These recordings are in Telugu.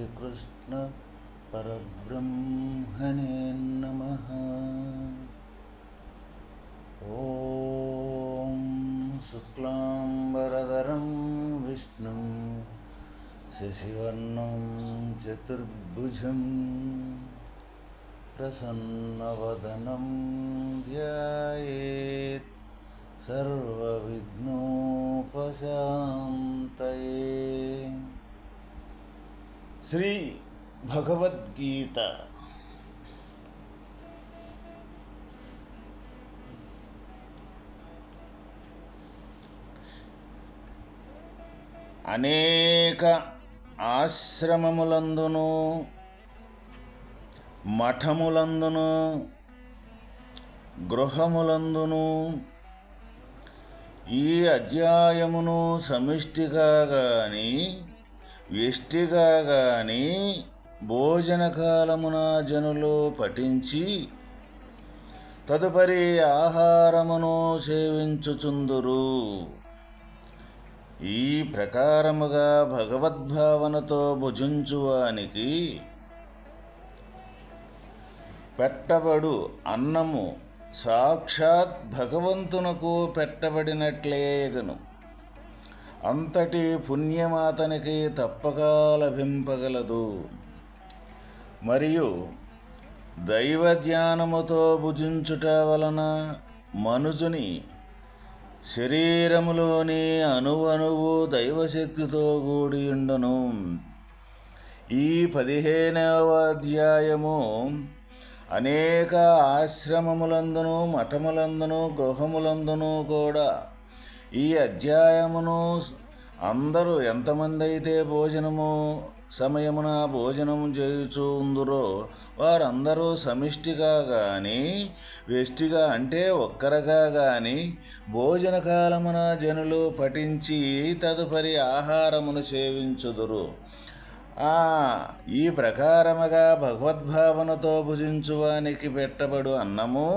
శ్రీకృష్ణ పరబ్రహ్మణే నమః. ఓం శుక్లాంబరధరం విష్ణుం శశివర్ణం చతుర్భుజం ప్రసన్నవదనం ధ్యాయేత్ సర్వవిఘ్నోపశాంతయే. శ్రీ భగవద్గీత అనేక ఆశ్రమములందును మఠములందును గృహములందును ఈ అధ్యాయమును సమిష్టిగా గాని వ్యష్టిగా గాని భోజనకాలమున జనులు పఠించి తదుపరి ఆహారమును సేవించుచుందురు. ఈ ప్రకారముగా భగవద్భావనతో భుజించువానికి పెట్టబడు అన్నము సాక్షాత్ భగవంతునకు పెట్టబడినట్లేగను. అంతటి పుణ్యమాతనికి తప్పక లభింపగలదు. మరియు దైవ ధ్యానముతో భుజించుట వలన మనుజుని శరీరములోని అణువణువు దైవశక్తితో కూడియుండును. ఈ 15వ అధ్యాయము అనేక ఆశ్రమములందును మఠములందును గృహములందును కూడా ఈ అధ్యాయమును అందరూ ఎంతమంది అయితే భోజనము సమయమున భోజనం చేయుచూ ఉందురో వారందరూ సమిష్టిగా కానీ వ్యష్టిగా అంటే ఒక్కరగా కానీ భోజన కాలమున జనులు పఠించి తదుపరి ఆహారమును సేవించుదురు. ఈ ప్రకారముగా భగవద్భావనతో భుజించువానికి పెట్టబడు అన్నము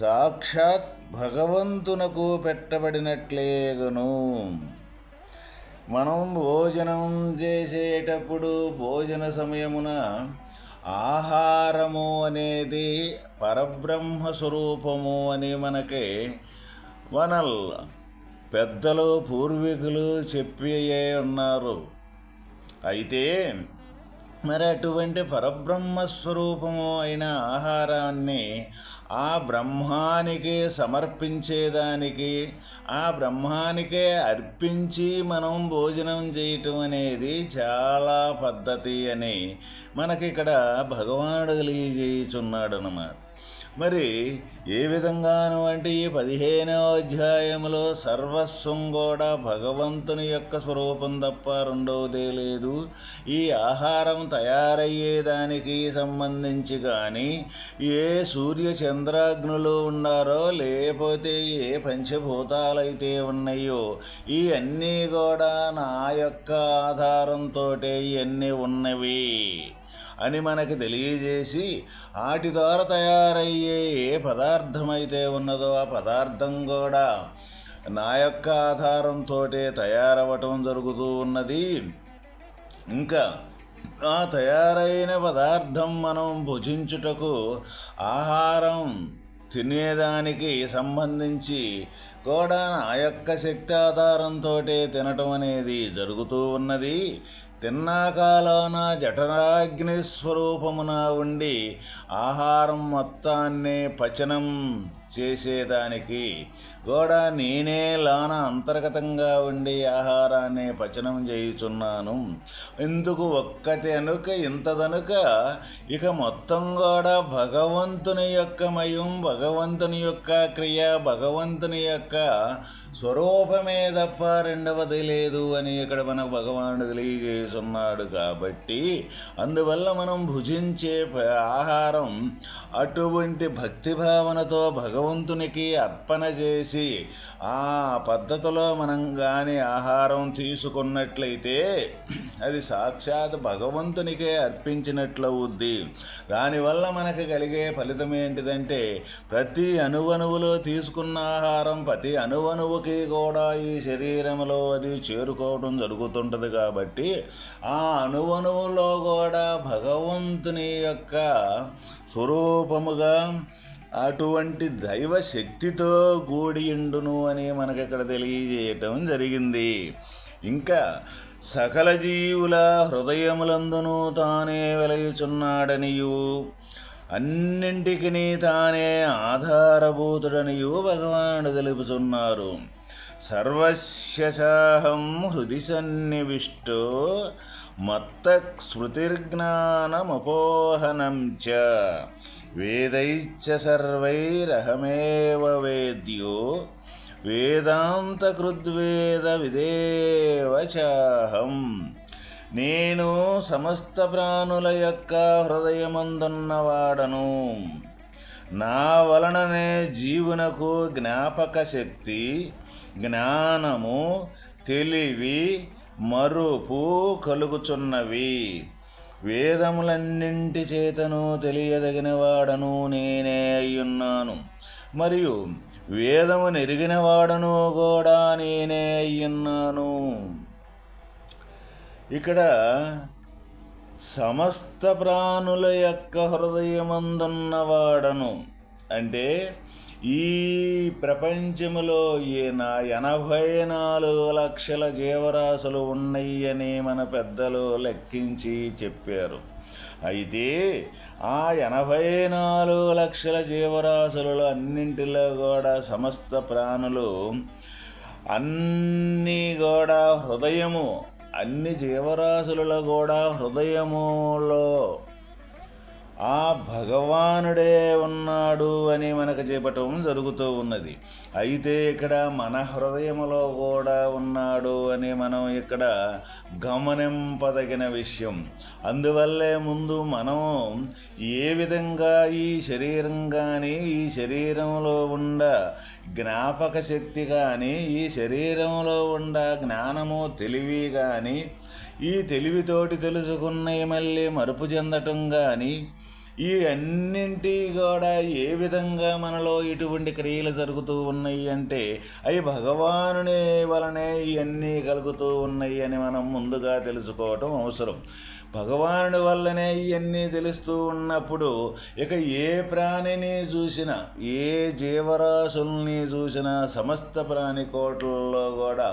సాక్షాత్ భగవంతునకు పెట్టబడినట్లేగును. మనం భోజనం చేసేటప్పుడు భోజన సమయమున ఆహారము అనేది పరబ్రహ్మ స్వరూపము అని మనకి మన పెద్దలు పూర్వీకులు చెప్పి ఉన్నారు. అయితే మరి అటువంటి పరబ్రహ్మస్వరూపము అయిన ఆహారాన్ని ఆ బ్రహ్మానికి సమర్పించేదానికి ఆ బ్రహ్మానికే అర్పించి మనం భోజనం చేయటం అనేది చాలా పద్ధతి అని మనకిక్కడ భగవానుడు తెలియజేయుచున్నాడు అన్నమాట. మరి ఏ విధంగాను అంటే ఈ 15వ అధ్యాయంలో సర్వస్వం కూడా భగవంతుని యొక్క స్వరూపం తప్ప రెండవదే లేదు. ఈ ఆహారం తయారయ్యేదానికి సంబంధించి కానీ ఏ సూర్య చంద్రాగ్నులు ఉన్నారో లేకపోతే ఏ పంచభూతాలైతే ఉన్నాయో ఈ అన్నీ కూడా నా యొక్క ఆధారంతో ఇవన్నీ ఉన్నవి అని మనకి తెలియజేసి వాటి ద్వారా తయారయ్యే ఏ పదార్థమైతే ఉన్నదో ఆ పదార్థం కూడా నా యొక్క ఆధారంతో తయారవటం జరుగుతూ ఉన్నది. ఇంకా ఆ తయారైన పదార్థం మనం భుజించుటకు ఆహారం తినేదానికి సంబంధించి కూడా నా యొక్క శక్తి ఆధారంతో తినటం అనేది జరుగుతూ ఉన్నది. తిన్నాకాలోన జఠరాగ్ని స్వరూపమున ఉండి ఆహారం మొత్తాన్ని పచనం చేసేదానికి కూడా నేనే లోన అంతర్గతంగా ఉండి ఆహారాన్ని పచనం చేయుచున్నాను. ఎందుకు ఒక్కటి అనుక ఇంతదనుక ఇక మొత్తం కూడా భగవంతుని యొక్క మయం భగవంతుని యొక్క క్రియ భగవంతుని యొక్క స్వరూపమే తప్ప రెండవది లేదు అని ఇక్కడ మనకు భగవానుడు తెలియజేస్తున్నాడు. కాబట్టి అందువల్ల మనం భుజించే ఆహారం అటువంటి భక్తిభావనతో భగవంతుని భగవంతునికి అర్పణ చేసి ఆ పద్ధతిలో మనం కానీ ఆహారం తీసుకున్నట్లయితే అది సాక్షాత్ భగవంతునికే అర్పించినట్లవుద్ది. దానివల్ల మనకు కలిగే ఫలితం ఏంటిదంటే ప్రతి అణువణువులో తీసుకున్న ఆహారం ప్రతి అణువణువుకి కూడా ఈ శరీరంలో అది చేరుకోవడం జరుగుతుంటుంది. కాబట్టి ఆ అణువణువులో కూడా భగవంతుని యొక్క స్వరూపముగా అటువంటి దైవశక్తితో కూడియుండును అని మనకి ఇక్కడ తెలియజేయటం జరిగింది. ఇంకా సకల జీవుల హృదయములందును తానే వెలయుచున్నాడనియు అన్నింటికి తానే ఆధారభూతుడనియు భగవానుడు తెలుపుతున్నారు. సర్వస్యచాహం హృది సన్నివిష్టో మత్త స్మృతిర్జ్ఞానమపోహనం చ వేదైశ్చ సర్వైరహమేవ వేద్యో వేదాంతకృద్వేద విదేవ చాహం. నేను సమస్త ప్రాణుల యొక్క హృదయమందున్నవాడను. నా వలననే జీవునకు జ్ఞాపక శక్తి, జ్ఞానము, తెలివి, మరుపు కలుగుచున్నవి. వేదములన్నింటి చేతను తెలియదగిన వాడను నేనే అయ్యున్నాను, మరియు వేదము నెరిగిన వాడను కూడా నేనే అయ్యున్నాను. ఇక్కడ సమస్త ప్రాణుల యొక్క హృదయమందున్నవాడను అంటే ఈ ప్రపంచములో 84 లక్షల జీవరాశులు ఉన్నాయని మన పెద్దలు లెక్కించి చెప్పారు. అయితే ఆ 84 లక్షల జీవరాశులలో అన్నింటిలో కూడా సమస్త ప్రాణులు అన్నీ కూడా హృదయము, అన్ని జీవరాశులలో కూడా హృదయములో ఆ భగవానుడే ఉన్నాడు అని మనకు చెప్పటం జరుగుతూ ఉన్నది. అయితే ఇక్కడ మన హృదయములో కూడా ఉన్నాడు అని మనం ఇక్కడ గమనింపదగిన విషయం. అందువల్లే ముందు మనం ఏ విధంగా ఈ శరీరం కానీ, ఈ శరీరంలో ఉండ జ్ఞాపక శక్తి కానీ, ఈ శరీరంలో ఉండ జ్ఞానము, తెలివి కానీ, ఈ తెలివితోటి తెలుసుకున్నవి మళ్ళీ మరుపు చెందటం కానీ, ఈ అన్నింటి కూడా ఏ విధంగా మనలో ఇటువంటి క్రియలు జరుగుతూ ఉన్నాయి అంటే అవి భగవానుని వలనే ఇవన్నీ కలుగుతూ ఉన్నాయి అని మనం ముందుగా తెలుసుకోవటం అవసరం. భగవానుడి వల్లనే ఇవన్నీ తెలుస్తూ ఉన్నప్పుడు ఇక ఏ ప్రాణిని చూసినా, ఏ జీవరాశుల్ని చూసినా సమస్త ప్రాణికోట్లలో కూడా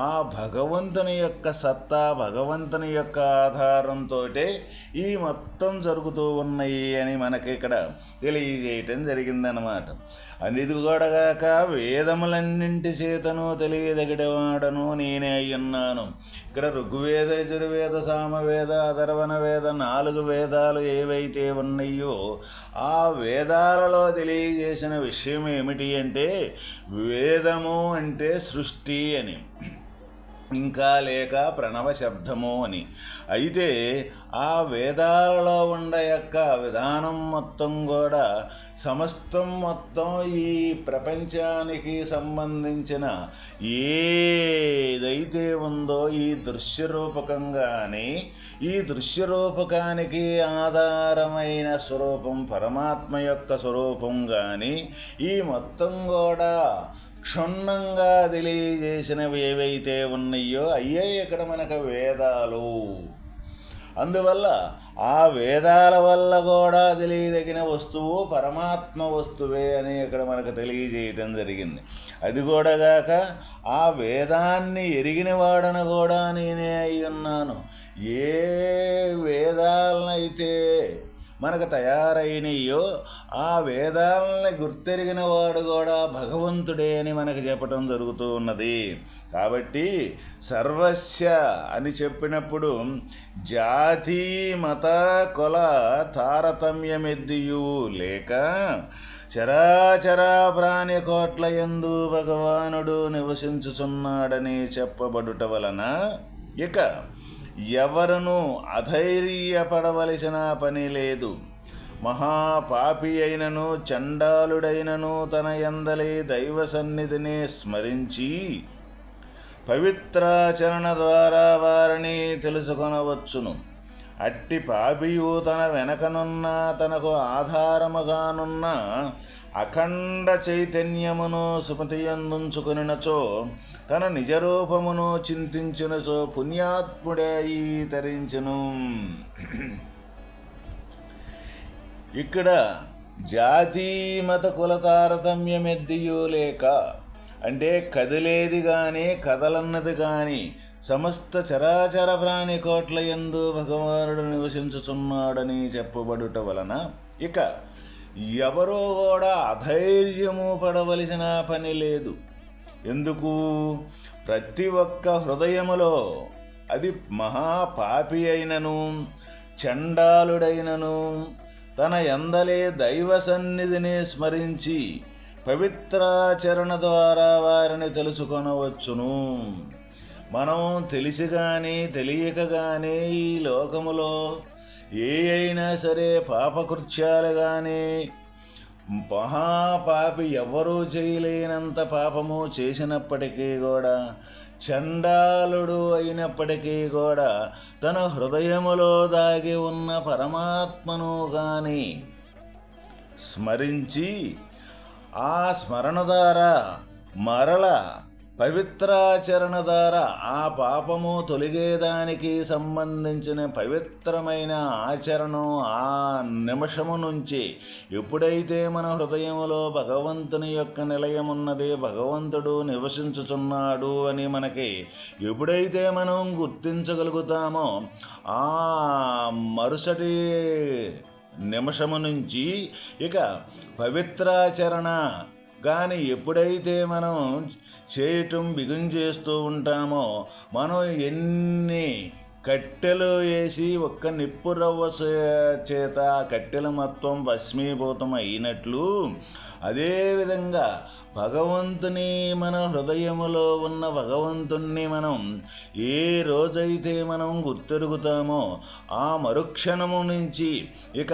ఆ భగవంతుని యొక్క సత్తా, భగవంతుని యొక్క ఆధారంతో ఈ మొత్తం జరుగుతూ ఉన్నాయి అని మనకి ఇక్కడ తెలియజేయటం జరిగిందనమాట. అనేది కూడా కాక వేదములన్నింటి చేతను తెలియదగినవాడను నేనే అయ్యున్నాను. ఇక్కడ ఋగ్వేద, యజుర్వేద, సామవేద, అథర్వణ వేద 4 వేదాలు ఏవైతే ఉన్నాయో ఆ వేదాలలో తెలియజేసిన విషయం ఏమిటి అంటే వేదము అంటే సృష్టి అని, ఇంకా లేక ప్రణవ శబ్దము అని. అయితే ఆ వేదాలలో ఉండే యొక్క విధానం మొత్తం కూడా సమస్తం మొత్తం ఈ ప్రపంచానికి సంబంధించిన ఏదైతే ఉందో ఈ దృశ్యరూపకంగానే, ఈ దృశ్యరూపకానికి ఆధారమైన స్వరూపం పరమాత్మ యొక్క స్వరూపం కానీ ఈ మొత్తం కూడా క్షుణ్ణంగా తెలియజేసినవి ఏవైతే ఉన్నాయో అయ్యే ఇక్కడ మనకు వేదాలు. అందువల్ల ఆ వేదాల వల్ల కూడా తెలియదగిన వస్తువు పరమాత్మ వస్తువే అని ఇక్కడ మనకు తెలియజేయటం జరిగింది. అది కూడా గాక ఆ వేదాన్ని ఎరిగిన వాడన కూడా నేనే అయి ఉన్నాను. ఏ వేదాలనైతే మనకు తయారైనయో ఆ వేదాలని గుర్తెరిగిన వాడు కూడా భగవంతుడే అని మనకు చెప్పటం జరుగుతూ ఉన్నది. కాబట్టి సర్వస్య అని చెప్పినప్పుడు జాతి, మత, కుల తారతమ్యమెద్దియు లేక చరాచరా ప్రాణి కోట్ల యందు భగవానుడు నివసించుచున్నాడని చెప్పబడుట వలన ఇక ఎవరును అధైర్యపడవలసిన పని లేదు. మహాపాపి అయినను చండాలుడైనను తన యందలి దైవ సన్నిధిని స్మరించి పవిత్రాచరణ ద్వారా వారిని తెలుసుకొనవచ్చును. అట్టి పాపియు తన వెనకనున్న తనకు ఆధారముగానున్న అఖండ చైతన్యమును స్మృతియందుంచుకొనినచో తన నిజరూపమును చింతించినచో పుణ్యాత్ముడే తరించును. ఇక్కడ జాతి మత కుల తారతమ్యమెద్దియూ లేక, అంటే కదిలేది కానీ కదలన్నది కానీ సమస్త చరాచర ప్రాణి కోట్ల యందు భగవానుడు నివసించుచున్నాడని చెప్పబడుట వలన ఇక ఎవరో కూడా అధైర్యము పడవలసిన పని లేదు. ఎందుకు? ప్రతి ఒక్క హృదయములో, అది మహాపాపి అయినను చండాలుడైనను తన యందలే దైవ సన్నిధిని స్మరించి పవిత్రాచరణ ద్వారా వారిని తెలుసుకొనవచ్చును. మనం తెలిసి కానీ తెలియక కానీ ఈ లోకములో ఏ అయినా సరే పాపకృత్యాలు కానీ, మహాపాపి ఎవరూ చేయలేనంత పాపము చేసినప్పటికీ కూడా, చండాలుడు అయినప్పటికీ కూడా తన హృదయములో దాగి ఉన్న పరమాత్మను కానీ స్మరించి ఆ స్మరణ ద్వారా మరల పవిత్రాచరణ ద్వారా ఆ పాపము తొలగేదానికి సంబంధించిన పవిత్రమైన ఆచరణను ఆ నిమిషము నుంచి, ఎప్పుడైతే మన హృదయములో భగవంతుని యొక్క నిలయమున్నది, భగవంతుడు నివసించుచున్నాడు అని మనకి ఎప్పుడైతే మనం గుర్తించగలుగుతామో ఆ మరుసటి నిమిషము నుంచి ఇక పవిత్రాచరణ కానీ ఎప్పుడైతే మనం చేయటం బిగుంచేస్తూ ఉంటామో, మనం ఎన్ని కట్టెలు వేసి ఒక్క నిప్పు రవ్వ చేత కట్టెల మొత్తం భస్మీభూతం అయినట్లు, అదేవిధంగా భగవంతుని మన హృదయములో ఉన్న భగవంతుణ్ణి మనం ఏ రోజైతే మనం గుర్తెరుగుతామో ఆ మరుక్షణము నుంచి ఇక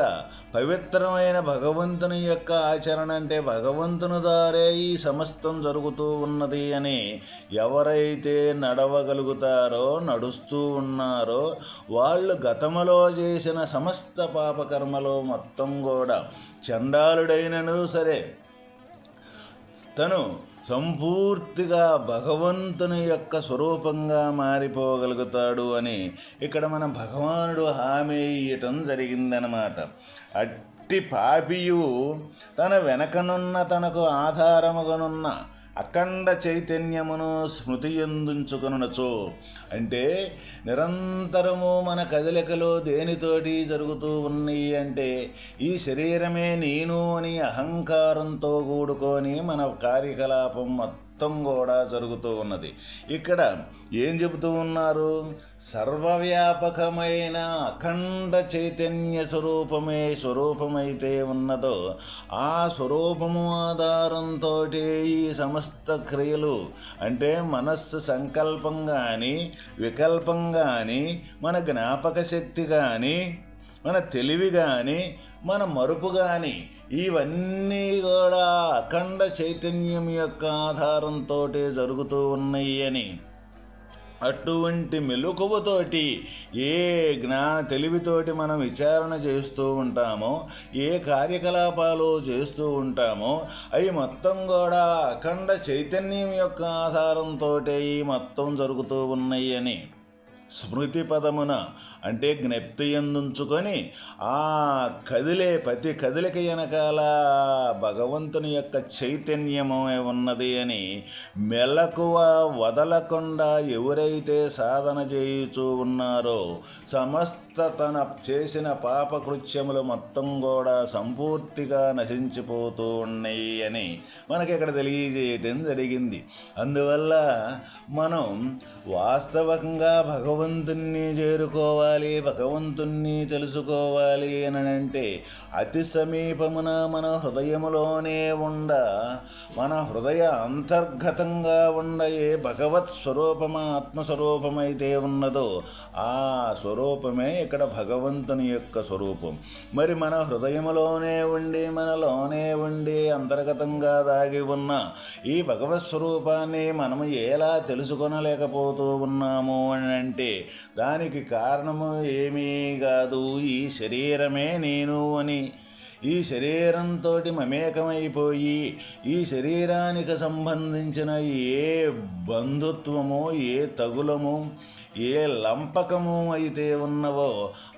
పవిత్రమైన భగవంతుని యొక్క ఆచరణ, అంటే భగవంతుని ద్వారే ఈ సమస్తం జరుగుతూ ఉన్నది అని ఎవరైతే నడవగలుగుతారో, నడుస్తూ ఉన్నారో, వాళ్ళు గతములో చేసిన సమస్త పాపకర్మలో మొత్తం కూడా చండాలుడైనను సరే తను సంపూర్తిగా భగవంతుని యొక్క స్వరూపంగా మారిపోగలుగుతాడు అని ఇక్కడ మన భగవానుడు హామీ ఇయ్యటం జరిగిందనమాట. అట్టి పాపియు తన వెనకనున్న తనకు ఆధారముగనున్న అఖండ చైతన్యమును స్మృతియందుంచుకొనుచో, అంటే నిరంతరము మన కదలికలో దేనితోటి జరుగుతూ ఉన్నాయి అంటే ఈ శరీరమే నేను అని అహంకారంతో కూడుకొని మన కార్యకలాపం మొత్తం కూడా జరుగుతూ ఉన్నది. ఇక్కడ ఏం చెబుతూ ఉన్నారు? సర్వవ్యాపకమైన అఖండ చైతన్య స్వరూపమైతే ఉన్నదో ఆ స్వరూపము ఆధారంతో ఈ సమస్త క్రియలు, అంటే మనస్సు సంకల్పం కానీ వికల్పం కానీ మన జ్ఞాపక శక్తి కానీ మన తెలివి కానీ మన మరుపు కానీ ఇవన్నీ కూడా అఖండ చైతన్యం యొక్క ఆధారంతో జరుగుతూ ఉన్నాయి అని, అటువంటి మెలకువతోటి ఏ తెలివితోటి మనం విచారణ చేస్తూ ఉంటామో, ఏ కార్యకలాపాలు చేస్తూ ఉంటామో అవి మొత్తం కూడా అఖండ చైతన్యం యొక్క ఆధారంతో మొత్తం జరుగుతూ ఉన్నాయి అని స్మృతి పదమున, అంటే జ్ఞప్తి యందుంచుకొని ఆ ప్రతి కదిలిక వెనకాల భగవంతుని యొక్క చైతన్యమే ఉన్నది అని మెలకువ వదలకుండా ఎవరైతే సాధన చేయుచూ ఉన్నారో సమస్త తన చేసిన పాపకృత్యములు మొత్తం కూడా సంపూర్తిగా నశించిపోతూ ఉన్నాయి అని మనకి ఇక్కడ తెలియజేయటం జరిగింది. అందువల్ల మనం వాస్తవంగా భగవంతుణ్ణి చేరుకోవాలి, భగవంతుణ్ణి తెలుసుకోవాలి అని అంటే అతి సమీపమున మన హృదయములోనే మన హృదయ అంతర్గతంగా ఏ భగవత్ స్వరూపమ ఆత్మస్వరూపమైతే ఉన్నదో ఆ స్వరూపమే ఇక్కడ భగవంతుని యొక్క స్వరూపం. మరి మన హృదయంలోనే ఉండి మనలోనే ఉండి అంతర్గతంగా దాగి ఉన్న ఈ భగవత్ స్వరూపాన్ని మనము ఎలా తెలుసుకొనలేకపోతూ ఉన్నాము అని అంటే దానికి కారణము ఏమీ కాదు, ఈ శరీరమే నేను అని. ఈ శరీరంతో మమేకమైపోయి ఈ శరీరానికి సంబంధించిన ఏ బంధుత్వము, ఏ తగులము, ఏ లంపకము అయితే ఉన్నవో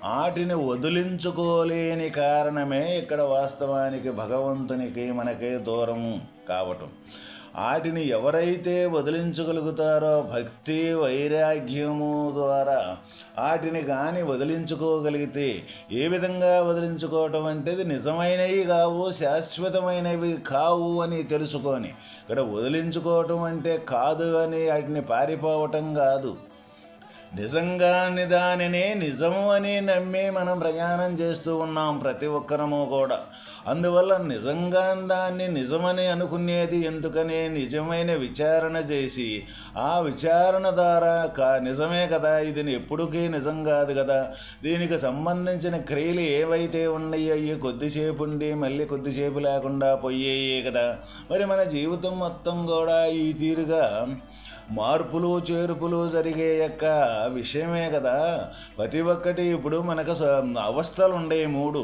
వాటిని వదిలించుకోలేని కారణమే ఇక్కడ వాస్తవానికి భగవంతునికి మనకే దూరము కావటం. వాటిని ఎవరైతే వదిలించగలుగుతారో భక్తి వైరాగ్యము ద్వారా వాటిని కానీ వదిలించుకోగలిగితే, ఏ విధంగా వదిలించుకోవటం అంటే నిజమైనవి కావు, శాశ్వతమైనవి కావు అని తెలుసుకొని, ఇక్కడ వదిలించుకోవటం అంటే కాదు అని వాటిని పారిపోవటం కాదు, నిజంగాని దానినే నిజము అని నమ్మి మనం ప్రయాణం చేస్తూ ఉన్నాం ప్రతి ఒక్కరము కూడా. అందువల్ల నిజంగా దాన్ని నిజమని అనుకునేది ఎందుకని నిజమైన విచారణ చేసి ఆ విచారణ ద్వారా నిజమే కదా, ఇది ఎప్పుడుకీ నిజం కాదు కదా, దీనికి సంబంధించిన క్రియలు ఏవైతే ఉన్నాయో అవి కొద్దిసేపు ఉండి మళ్ళీ కొద్దిసేపు లేకుండా పోయేయే కదా. మరి మన జీవితం మొత్తం కూడా ఈ తీరుగా మార్పులు చేర్పులు జరిగే యొక్క విషయమే కదా. ప్రతి ఒక్కటి ఇప్పుడు మనకు అవస్థలు ఉండేవి, 3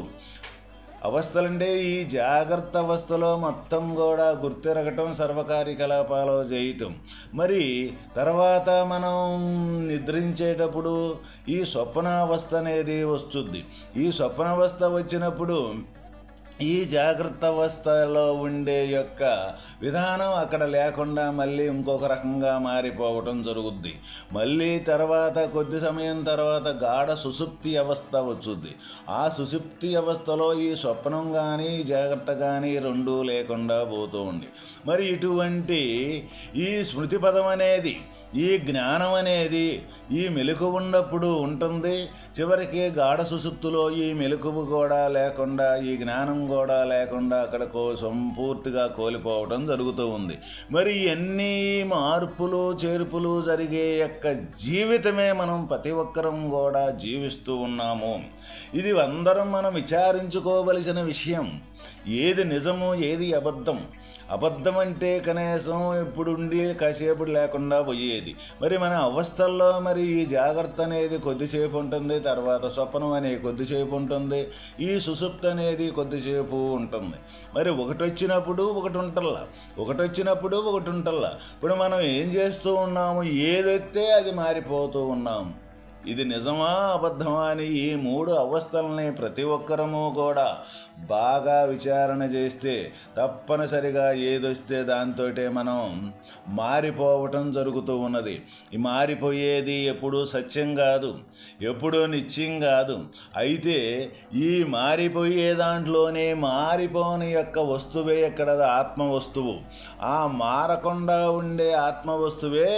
అవస్థలుంటే ఈ జాగ్రత్త అవస్థలో మొత్తం కూడా గుర్తిరగటం, సర్వకార్యకలాపాలు చేయటం. మరి తర్వాత మనం నిద్రించేటప్పుడు ఈ స్వప్నావస్థ అనేది వస్తుంది. ఈ స్వప్నావస్థ వచ్చినప్పుడు ఈ జాగ్రత్త అవస్థలో ఉండే యొక్క విధానం అక్కడ లేకుండా మళ్ళీ ఇంకొక రకంగా మారిపోవటం జరుగుద్ది. మళ్ళీ తర్వాత కొద్ది సమయం తర్వాత గాఢ సుషుప్తి అవస్థ వచ్చుద్ది. ఆ సుషుప్తి అవస్థలో ఈ స్వప్నం కానీ జాగ్రత్త కానీ రెండూ లేకుండా పోతూ ఉంది. మరి ఇటువంటి ఈ స్మృతి పదం అనేది, ఈ జ్ఞానం అనేది ఈ మెలకువ ఉన్నప్పుడు ఉంటుంది. చివరికి గాఢ సుషుప్తిలో ఈ మెలకువ కూడా లేకుండా, ఈ జ్ఞానం కూడా లేకుండా అక్కడ సంపూర్తిగా కోల్పోవడం జరుగుతూ ఉంది. మరి ఎన్ని మార్పులు చేర్పులు జరిగే యొక్క జీవితమే మనం ప్రతి ఒక్కరం కూడా జీవిస్తూ ఉన్నాము. ఇది అందరం మనం విచారించుకోవలసిన విషయం. ఏది నిజము, ఏది అబద్ధం. అబద్ధం అంటే కనీసం ఇప్పుడుండి కాసేపు లేకుండా పోయేది. మరి మన అవస్థల్లో మరి ఈ జాగ్రత్త అనేది కొద్దిసేపు ఉంటుంది, తర్వాత స్వప్నం అనేది కొద్దిసేపు ఉంటుంది, ఈ సుషుప్తి అనేది కొద్దిసేపు ఉంటుంది. మరి ఒకటి వచ్చినప్పుడు ఒకటి ఉంటల్లా, ఒకటి వచ్చినప్పుడు ఒకటి ఉంటల్లా. ఇప్పుడు మనం ఏం చేస్తూ ఉన్నాము, ఏదైతే అది మారిపోతూ ఉన్నాము. ఇది నిజమా అబద్ధమా అని ఈ 3 అవస్థలని ప్రతి ఒక్కరము కూడా బాగా విచారణ చేస్తే తప్పనిసరిగా ఏదొస్తే దాంతో మనం మారిపోవటం జరుగుతూ ఉన్నది. ఈ మారిపోయేది ఎప్పుడూ సత్యం కాదు, ఎప్పుడూ నిత్యం కాదు. అయితే ఈ మారిపోయే దాంట్లోనే మారిపోని యొక్క వస్తువే ఎక్కడ ఆత్మ వస్తువు. ఆ మారకుండా ఉండే ఆత్మ వస్తువే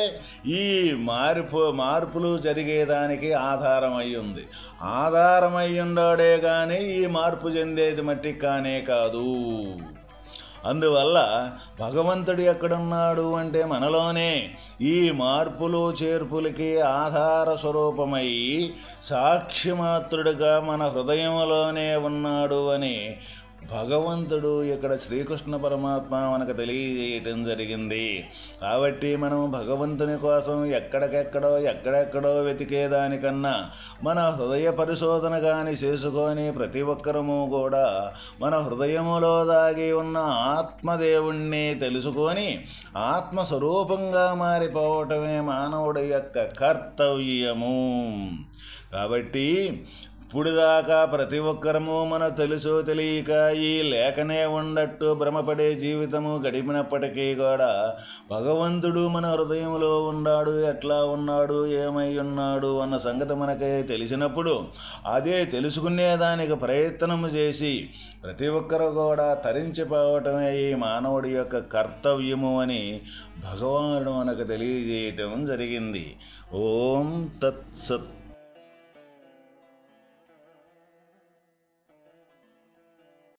ఈ మార్పులు జరిగేదానికి ఆధారమై ఉంది. ఆధారమై ఉండడే కానీ ఈ మార్పు చెందేది మట్టి కానే కాదు. అందువల్ల భగవంతుడు ఎక్కడున్నాడు అంటే మనలోనే ఈ మార్పులు చేర్పులకి ఆధార స్వరూపమై సాక్షిమాత్రుడిగా మన హృదయంలోనే ఉన్నాడు అని భగవంతుడు ఇక్కడ శ్రీకృష్ణ పరమాత్మ మనకు జరిగింది. కాబట్టి మనం భగవంతుని కోసం ఎక్కడెక్కడో వెతికేదానికన్నా మన హృదయ పరిశోధన కానీ చేసుకొని ప్రతి ఒక్కరము కూడా మన హృదయములో దాగి ఉన్న ఆత్మదేవుణ్ణి తెలుసుకొని ఆత్మస్వరూపంగా మారిపోవటమే మానవుడి యొక్క కర్తవ్యము. కాబట్టి ఇప్పుడు దాకా ప్రతి ఒక్కరము మన తెలుసో తెలియక ఈ లేకనే ఉండట్టు భ్రమపడే జీవితము గడిపినప్పటికీ కూడా భగవంతుడు మన హృదయంలో ఉన్నాడు, ఎట్లా ఉన్నాడు, ఏమై ఉన్నాడు అన్న సంగతి మనకే తెలిసినప్పుడు అదే తెలుసుకునేదానికి ప్రయత్నము చేసి ప్రతి ఒక్కరు కూడా తరించిపోవటమే ఈ మానవుడి యొక్క కర్తవ్యము అని భగవానుడు మనకు తెలియజేయటం జరిగింది. ఓం తత్సత్.